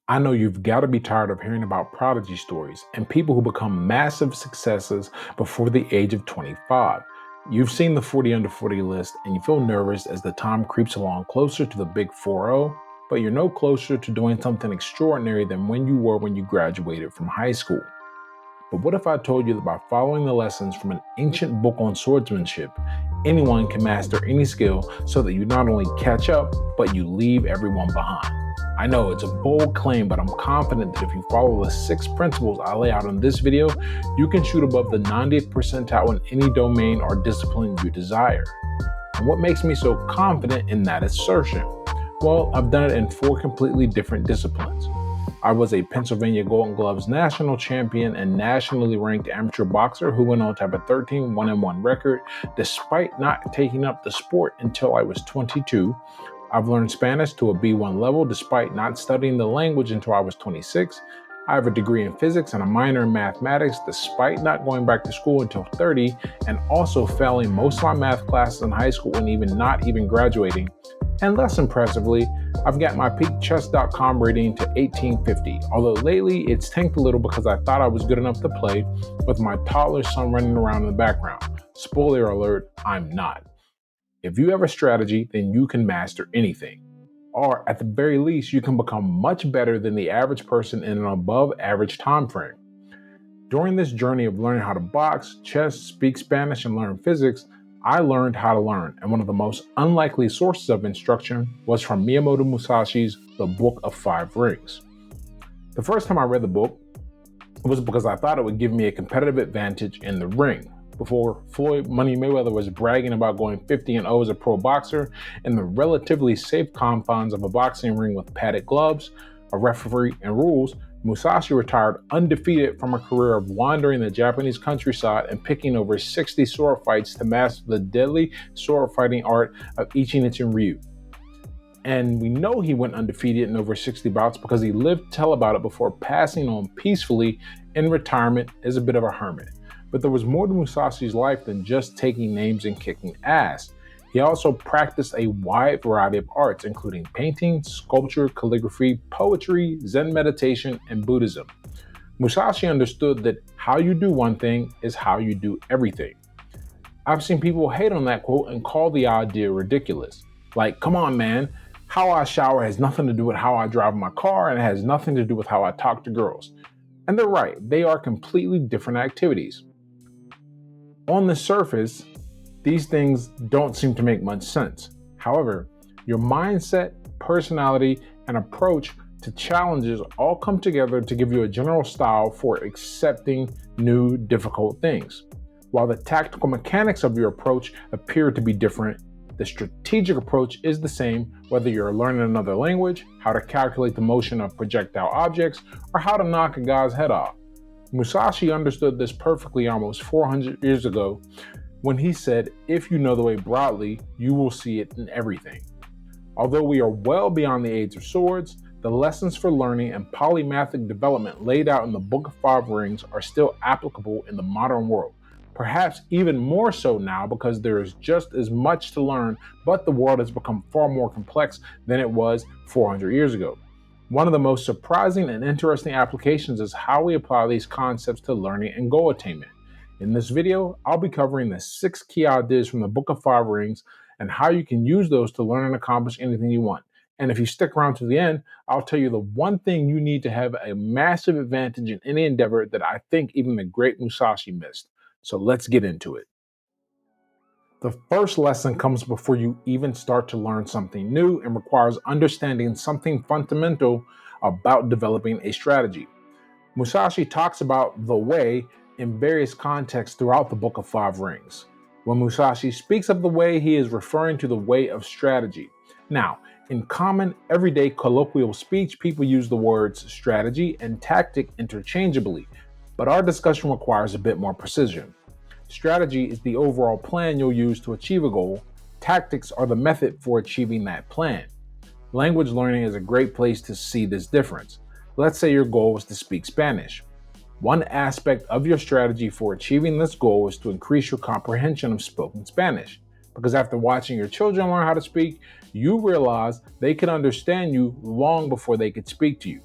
I know you've got to be tired of hearing about prodigy stories and people who become massive successes before the age of 25. You've seen the 40 under 40 list and you feel nervous as the time creeps along closer to the big 40, but you're no closer to doing something extraordinary than when you were when you graduated from high school. But what if I told you that by following the lessons from an ancient book on swordsmanship, anyone can master any skill so that you not only catch up, but you leave everyone behind? I know it's a bold claim, but I'm confident that if you follow the 6 principles I lay out in this video, you can shoot above the 90th percentile in any domain or discipline you desire. And what makes me so confident in that assertion? Well, I've done it in 4 completely different disciplines. I was a Pennsylvania Golden Gloves national champion and nationally ranked amateur boxer who went on to have a 13 1-1 record despite not taking up the sport until I was 22. I've learned Spanish to a B1 level despite not studying the language until I was 26. I have a degree in physics and a minor in mathematics despite not going back to school until 30 and also failing most of my math classes in high school and not even graduating. And less impressively, I've got my peakchess.com rating to 1850, although lately it's tanked a little because I thought I was good enough to play with my toddler son running around in the background. Spoiler alert, I'm not. If you have a strategy, then you can master anything. Or at the very least, you can become much better than the average person in an above average time frame. During this journey of learning how to box, chess, speak Spanish, and learn physics, I learned how to learn, and one of the most unlikely sources of instruction was from Miyamoto Musashi's The Book of Five Rings. The first time I read the book was because I thought it would give me a competitive advantage in the ring. Before Floyd Money Mayweather was bragging about going 50-0 as a pro boxer in the relatively safe confines of a boxing ring with padded gloves, a referee, and rules, Musashi retired undefeated from a career of wandering the Japanese countryside and picking over 60 sword fights to master the deadly sword fighting art of Ichin Ryu. And we know he went undefeated in over 60 bouts because he lived to tell about it before passing on peacefully in retirement as a bit of a hermit. But there was more to Musashi's life than just taking names and kicking ass. He also practiced a wide variety of arts, including painting, sculpture, calligraphy, poetry, Zen meditation, and Buddhism. Musashi understood that how you do one thing is how you do everything. I've seen people hate on that quote and call the idea ridiculous. Like, come on, man, how I shower has nothing to do with how I drive my car, and it has nothing to do with how I talk to girls. And they're right, they are completely different activities. On the surface, these things don't seem to make much sense. However, your mindset, personality, and approach to challenges all come together to give you a general style for accepting new, difficult things. While the tactical mechanics of your approach appear to be different, the strategic approach is the same whether you're learning another language, how to calculate the motion of projectile objects, or how to knock a guy's head off. Musashi understood this perfectly almost 400 years ago when he said, if you know the way broadly, you will see it in everything. Although we are well beyond the age of swords, the lessons for learning and polymathic development laid out in the Book of Five Rings are still applicable in the modern world. Perhaps even more so now because there is just as much to learn, but the world has become far more complex than it was 400 years ago. One of the most surprising and interesting applications is how we apply these concepts to learning and goal attainment. In this video, I'll be covering the 6 key ideas from the Book of Five Rings and how you can use those to learn and accomplish anything you want. And if you stick around to the end, I'll tell you the one thing you need to have a massive advantage in any endeavor that I think even the great Musashi missed. So let's get into it. The first lesson comes before you even start to learn something new and requires understanding something fundamental about developing a strategy. Musashi talks about the way in various contexts throughout the Book of Five Rings. When Musashi speaks of the way, he is referring to the way of strategy. Now, in common, everyday colloquial speech, people use the words strategy and tactic interchangeably, but our discussion requires a bit more precision. Strategy is the overall plan you'll use to achieve a goal. Tactics are the method for achieving that plan. Language learning is a great place to see this difference. Let's say your goal is to speak Spanish. One aspect of your strategy for achieving this goal is to increase your comprehension of spoken Spanish. Because after watching your children learn how to speak, you realize they can understand you long before they could speak to you.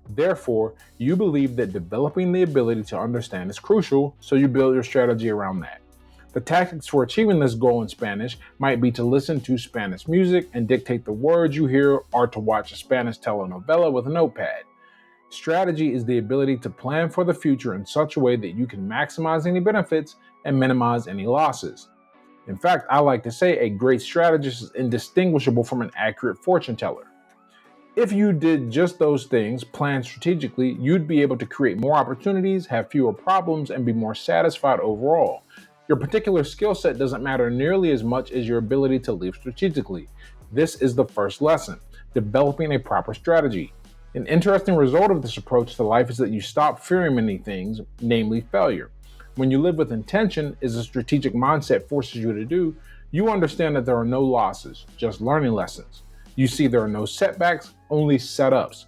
Therefore, you believe that developing the ability to understand is crucial, so you build your strategy around that. The tactics for achieving this goal in Spanish might be to listen to Spanish music and dictate the words you hear, or to watch a Spanish telenovela with a notepad. Strategy is the ability to plan for the future in such a way that you can maximize any benefits and minimize any losses. In fact, I like to say a great strategist is indistinguishable from an accurate fortune teller. If you did just those things, plan strategically, you'd be able to create more opportunities, have fewer problems, and be more satisfied overall. Your particular skill set doesn't matter nearly as much as your ability to live strategically. This is the first lesson: developing a proper strategy. An interesting result of this approach to life is that you stop fearing many things, namely failure. When you live with intention, as a strategic mindset forces you to do, you understand that there are no losses, just learning lessons. You see there are no setbacks, only setups.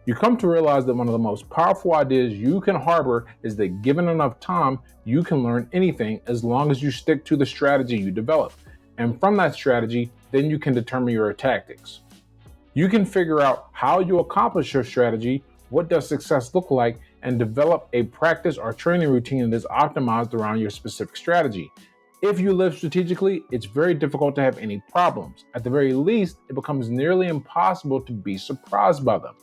You come to realize that one of the most powerful ideas you can harbor is that given enough time, you can learn anything as long as you stick to the strategy you develop. And from that strategy, then you can determine your tactics. You can figure out how you accomplish your strategy, what does success look like, and develop a practice or training routine that is optimized around your specific strategy. If you live strategically, it's very difficult to have any problems. At the very least, it becomes nearly impossible to be surprised by them.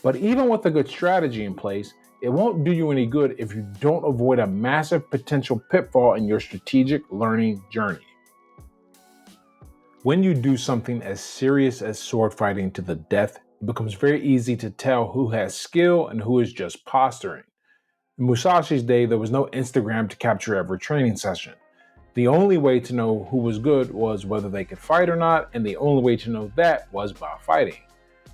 But even with a good strategy in place, it won't do you any good if you don't avoid a massive potential pitfall in your strategic learning journey. When you do something as serious as sword fighting to the death, it becomes very easy to tell who has skill and who is just posturing. In Musashi's day, there was no Instagram to capture every training session. The only way to know who was good was whether they could fight or not, and the only way to know that was by fighting.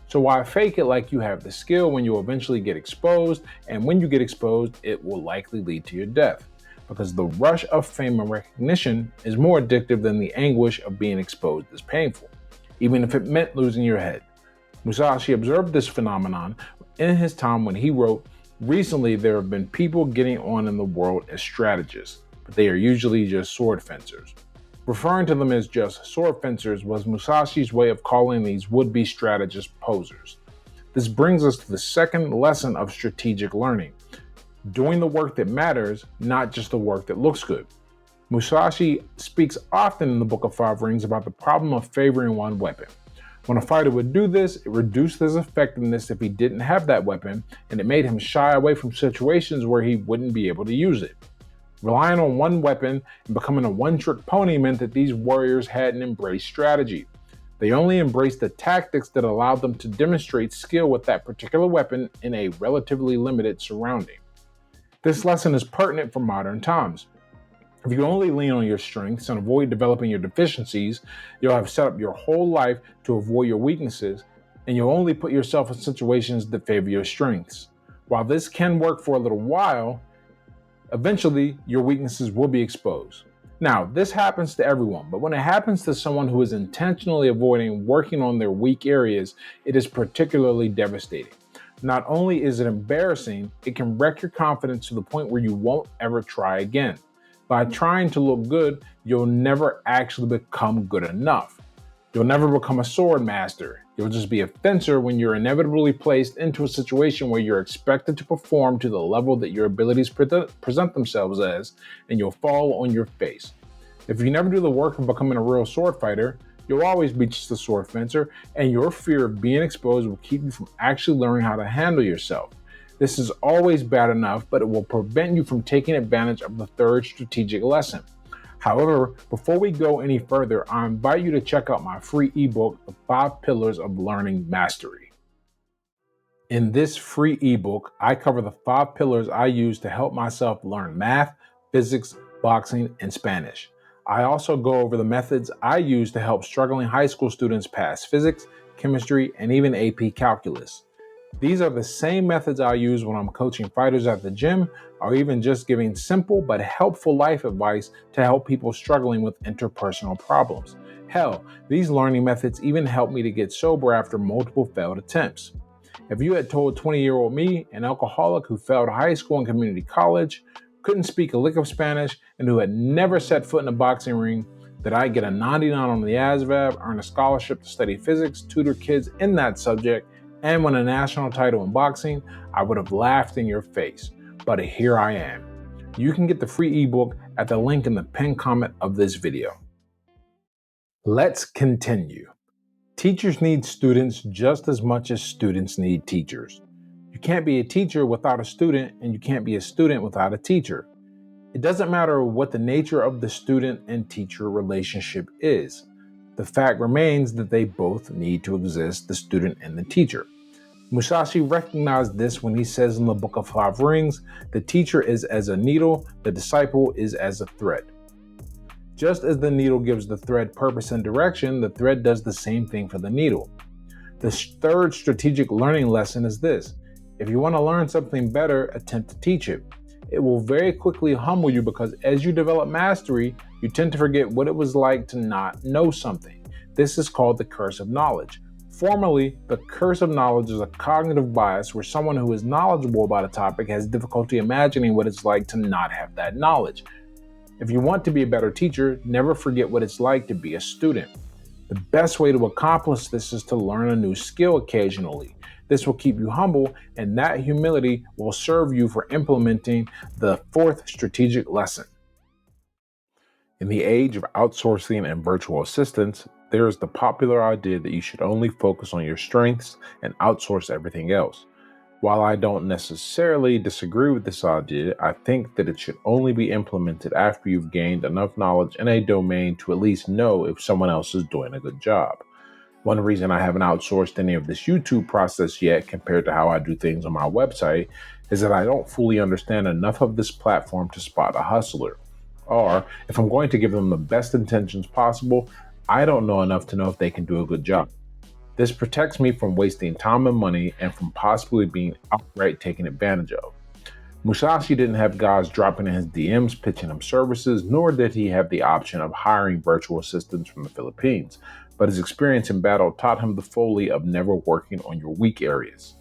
So why fake it like you have the skill when you eventually get exposed, and when you get exposed, it will likely lead to your death. Because the rush of fame and recognition is more addictive than the anguish of being exposed is painful, even if it meant losing your head. Musashi observed this phenomenon in his time when he wrote, "Recently there have been people getting on in the world as strategists, but they are usually just sword fencers." Referring to them as just sword fencers was Musashi's way of calling these would-be strategist posers. This brings us to the second lesson of strategic learning: doing the work that matters, not just the work that looks good. Musashi speaks often in the Book of Five Rings about the problem of favoring one weapon. When a fighter would do this, it reduced his effectiveness if he didn't have that weapon, and it made him shy away from situations where he wouldn't be able to use it. Relying on one weapon and becoming a one-trick pony meant that these warriors hadn't embraced strategy. They only embraced the tactics that allowed them to demonstrate skill with that particular weapon in a relatively limited surrounding. This lesson is pertinent for modern times. If you only lean on your strengths and avoid developing your deficiencies, you'll have set up your whole life to avoid your weaknesses, and you'll only put yourself in situations that favor your strengths. While this can work for a little while, eventually your weaknesses will be exposed. Now, this happens to everyone, but when it happens to someone who is intentionally avoiding working on their weak areas, it is particularly devastating. Not only is it embarrassing, it can wreck your confidence to the point where you won't ever try again. By trying to look good, you'll never actually become good enough. You'll never become a sword master. You'll just be a fencer when you're inevitably placed into a situation where you're expected to perform to the level that your abilities present themselves as, and you'll fall on your face. If you never do the work of becoming a real sword fighter, you'll always be just a sword fencer, and your fear of being exposed will keep you from actually learning how to handle yourself. This is always bad enough, but it will prevent you from taking advantage of the third strategic lesson. However, before we go any further, I invite you to check out my free ebook, The 5 Pillars of Learning Mastery. In this free ebook, I cover the 5 pillars I use to help myself learn math, physics, boxing, and Spanish. I also go over the methods I use to help struggling high school students pass physics, chemistry, and even AP calculus. These are the same methods I use when I'm coaching fighters at the gym, or even just giving simple but helpful life advice to help people struggling with interpersonal problems. Hell, these learning methods even helped me to get sober after multiple failed attempts. If you had told 20-year-old me, an alcoholic who failed high school and community college, couldn't speak a lick of Spanish, and who had never set foot in a boxing ring, that I'd get a 99 on the ASVAB, earn a scholarship to study physics, tutor kids in that subject, and win a national title in boxing, I would have laughed in your face. But here I am. You can get the free ebook at the link in the pinned comment of this video. Let's continue. Teachers need students just as much as students need teachers. You can't be a teacher without a student, and you can't be a student without a teacher. It doesn't matter what the nature of the student and teacher relationship is. The fact remains that they both need to exist, the student and the teacher. Musashi recognized this when he says in the Book of Five Rings, the teacher is as a needle, the disciple is as a thread. Just as the needle gives the thread purpose and direction, the thread does the same thing for the needle. The third strategic learning lesson is this: if you want to learn something better, attempt to teach it. It will very quickly humble you because as you develop mastery, you tend to forget what it was like to not know something. This is called the curse of knowledge. Formally, the curse of knowledge is a cognitive bias where someone who is knowledgeable about a topic has difficulty imagining what it's like to not have that knowledge. If you want to be a better teacher, never forget what it's like to be a student. The best way to accomplish this is to learn a new skill occasionally. This will keep you humble, and that humility will serve you for implementing the fourth strategic lesson. In the age of outsourcing and virtual assistants, there is the popular idea that you should only focus on your strengths and outsource everything else. While I don't necessarily disagree with this idea, I think that it should only be implemented after you've gained enough knowledge in a domain to at least know if someone else is doing a good job. One reason I haven't outsourced any of this YouTube process yet compared to how I do things on my website is that I don't fully understand enough of this platform to spot a hustler. Or, if I'm going to give them the best intentions possible, I don't know enough to know if they can do a good job. This protects me from wasting time and money and from possibly being outright taken advantage of. Musashi didn't have guys dropping in his DMs pitching him services, nor did he have the option of hiring virtual assistants from the Philippines, but his experience in battle taught him the folly of never working on your weak areas.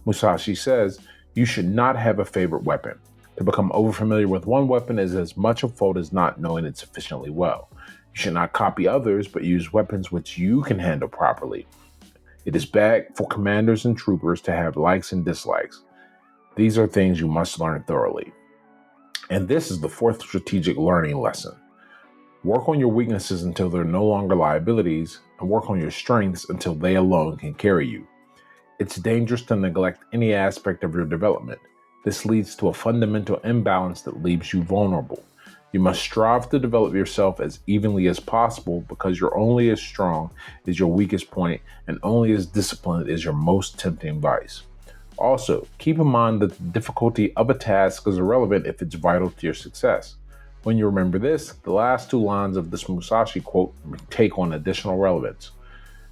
Musashi says, you should not have a favorite weapon. To become overfamiliar with one weapon is as much a fault as not knowing it sufficiently well. You should not copy others, but use weapons which you can handle properly. It is bad for commanders and troopers to have likes and dislikes. These are things you must learn thoroughly. And this is the fourth strategic learning lesson. Work on your weaknesses until they're no longer liabilities, and work on your strengths until they alone can carry you. It's dangerous to neglect any aspect of your development. This leads to a fundamental imbalance that leaves you vulnerable. You must strive to develop yourself as evenly as possible because you're only as strong as your weakest point and only as disciplined as your most tempting vice. Also, keep in mind that the difficulty of a task is irrelevant if it's vital to your success. When you remember this, the last two lines of this Musashi quote take on additional relevance.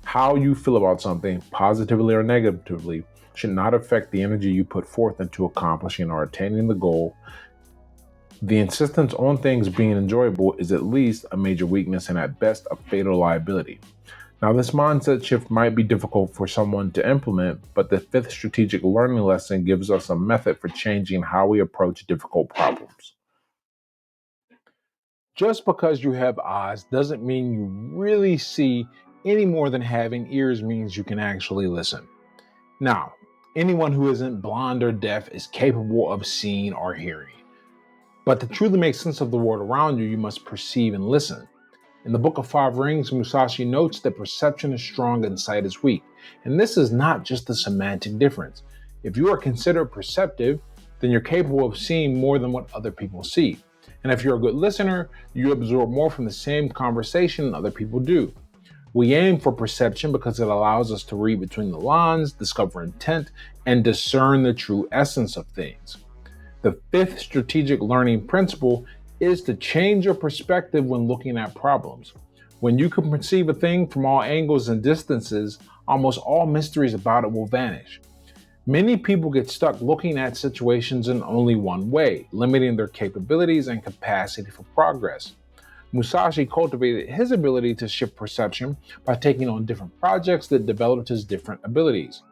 How you feel about something, positively or negatively, should not affect the energy you put forth into accomplishing or attaining the goal. The insistence on things being enjoyable is at least a major weakness and at best a fatal liability. Now, this mindset shift might be difficult for someone to implement, but the fifth strategic learning lesson gives us a method for changing how we approach difficult problems. Just because you have eyes doesn't mean you really see any more than having ears means you can actually listen. Now, anyone who isn't blind or deaf is capable of seeing or hearing. But to truly make sense of the world around you, you must perceive and listen. In the Book of Five Rings, Musashi notes that perception is strong and sight is weak. And this is not just a semantic difference. If you are considered perceptive, then you're capable of seeing more than what other people see. And if you're a good listener, you absorb more from the same conversation than other people do. We aim for perception because it allows us to read between the lines, discover intent, and discern the true essence of things. The fifth strategic learning principle is to change your perspective when looking at problems. When you can perceive a thing from all angles and distances, almost all mysteries about it will vanish. Many people get stuck looking at situations in only one way, limiting their capabilities and capacity for progress. Musashi cultivated his ability to shift perception by taking on different projects that developed his different abilities.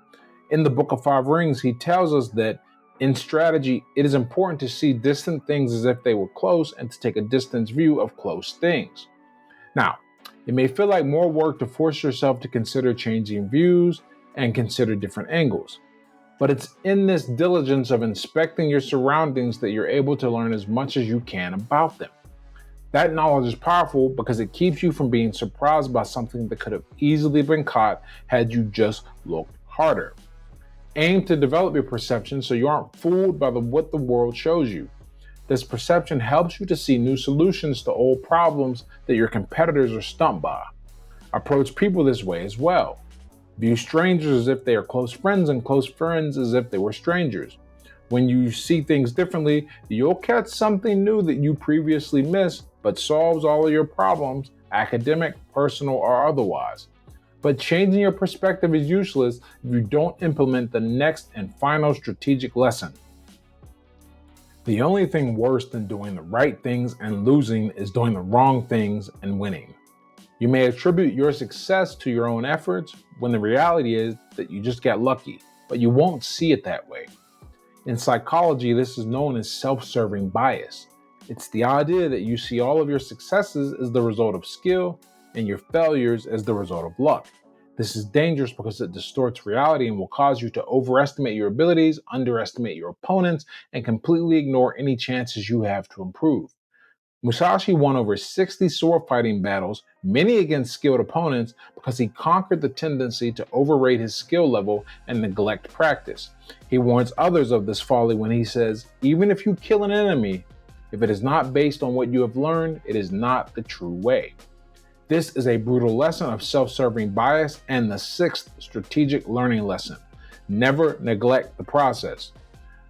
In the Book of Five Rings, he tells us that in strategy, it is important to see distant things as if they were close and to take a distance view of close things. Now, it may feel like more work to force yourself to consider changing views and consider different angles. But it's in this diligence of inspecting your surroundings that you're able to learn as much as you can about them. That knowledge is powerful because it keeps you from being surprised by something that could have easily been caught had you just looked harder. Aim to develop your perception so you aren't fooled by what the world shows you. This perception helps you to see new solutions to old problems that your competitors are stumped by. Approach people this way as well. View strangers as if they are close friends and close friends as if they were strangers. When you see things differently, you'll catch something new that you previously missed, but solves all of your problems, academic, personal, or otherwise. But changing your perspective is useless if you don't implement the next and final strategic lesson. The only thing worse than doing the right things and losing is doing the wrong things and winning. You may attribute your success to your own efforts when the reality is that you just got lucky, but you won't see it that way. In psychology, this is known as self-serving bias. It's the idea that you see all of your successes as the result of skill and your failures as the result of luck. This is dangerous because it distorts reality and will cause you to overestimate your abilities, underestimate your opponents, and completely ignore any chances you have to improve. Musashi won over 60 sword fighting battles, many against skilled opponents, because he conquered the tendency to overrate his skill level and neglect practice. He warns others of this folly when he says, "Even if you kill an enemy, if it is not based on what you have learned, it is not the true way." This is a brutal lesson of self-serving bias and the sixth strategic learning lesson. Never neglect the process.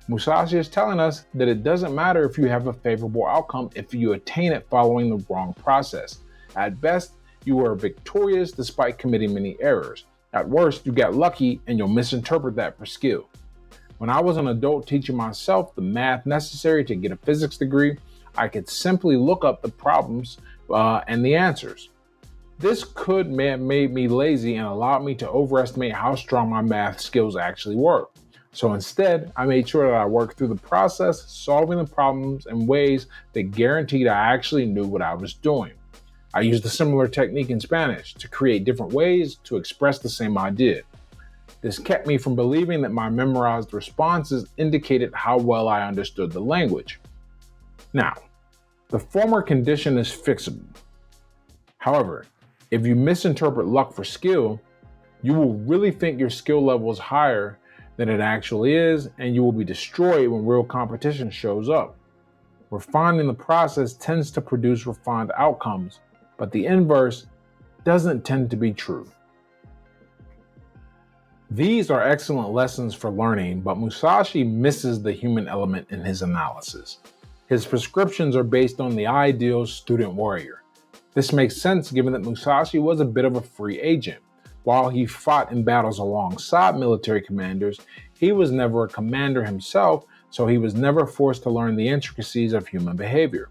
Musashi is telling us that it doesn't matter if you have a favorable outcome if you attain it following the wrong process. At best, you are victorious despite committing many errors. At worst, you got lucky and you'll misinterpret that for skill. When I was an adult teaching myself the math necessary to get a physics degree, I could simply look up the problems and the answers. This could have made me lazy and allowed me to overestimate how strong my math skills actually were. So instead, I made sure that I worked through the process, solving the problems in ways that guaranteed I actually knew what I was doing. I used a similar technique in Spanish to create different ways to express the same idea. This kept me from believing that my memorized responses indicated how well I understood the language. Now, the former condition is fixable. However, if you misinterpret luck for skill, you will really think your skill level is higher than it actually is, and you will be destroyed when real competition shows up. Refining the process tends to produce refined outcomes, but the inverse doesn't tend to be true. These are excellent lessons for learning, but Musashi misses the human element in his analysis. His prescriptions are based on the ideal student warrior. This makes sense given that Musashi was a bit of a free agent. While he fought in battles alongside military commanders, he was never a commander himself, so he was never forced to learn the intricacies of human behavior.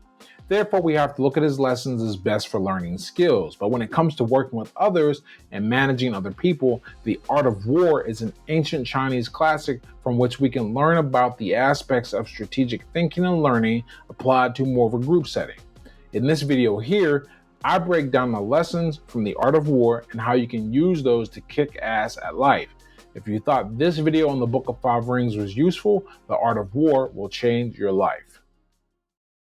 Therefore, we have to look at his lessons as best for learning skills. But when it comes to working with others and managing other people, The Art of War is an ancient Chinese classic from which we can learn about the aspects of strategic thinking and learning applied to more of a group setting. In this video here, I break down the lessons from The Art of War and how you can use those to kick ass at life. If you thought this video on the Book of Five Rings was useful, The Art of War will change your life.